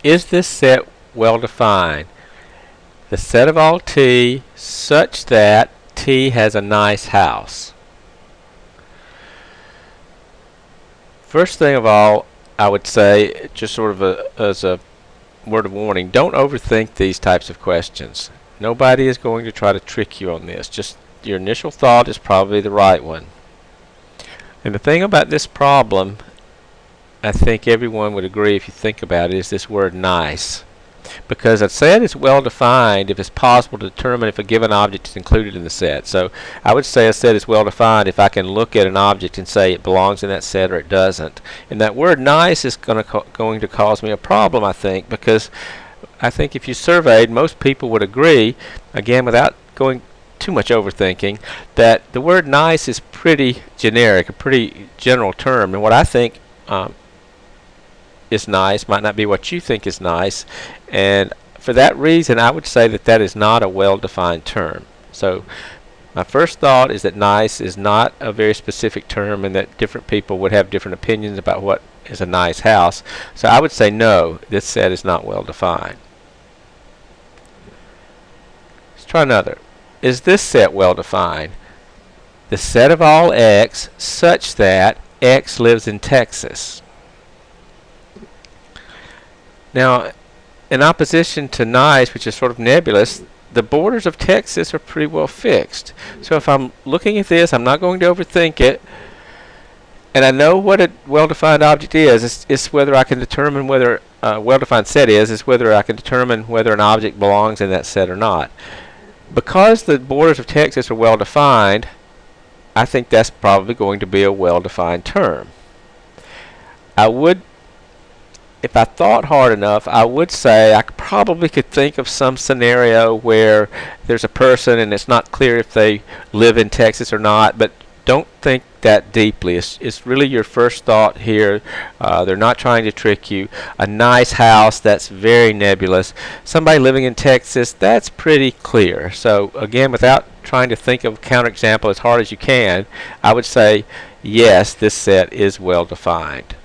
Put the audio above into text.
Is this set well defined? The set of all T such that T has a nice house. First thing of all, I would say, just sort of as a word of warning, don't overthink these types of questions. Nobody is going to try to trick you on this. Just your initial thought is probably the right one. And the thing about this problem, I think everyone would agree if you think about it, is this word nice. Because a set is well defined if it's possible to determine if a given object is included in the set. So I would say a set is well defined if I can look at an object and say it belongs in that set or it doesn't. And that word nice is going to cause me a problem, I think, because I think if you surveyed, most people would agree, again without going too much overthinking, that the word nice is pretty generic, a pretty general term. And what I think is nice might not be what you think is nice, and for that reason I would say that that is not a well-defined term. So my first thought is that nice is not a very specific term and that different people would have different opinions about what is a nice house. So I would say no, this set is not well defined. Let's try another. Is this set well defined? The set of all X such that X lives in Texas. Now, in opposition to nice, which is sort of nebulous, the borders of Texas are pretty well fixed. So if I'm looking at this, I'm not going to overthink it, and I know what a well-defined object is. It's whether I can determine whether a well-defined set is whether I can determine whether an object belongs in that set or not. Because the borders of Texas are well-defined, I think that's probably going to be a well-defined term. If I thought hard enough, I would say I probably could think of some scenario where there's a person and it's not clear if they live in Texas or not, but don't think that deeply. It's really your first thought here. They're not trying to trick you. A nice house, that's very nebulous. Somebody living in Texas, that's pretty clear. So again, without trying to think of a counterexample as hard as you can, I would say yes, this set is well defined.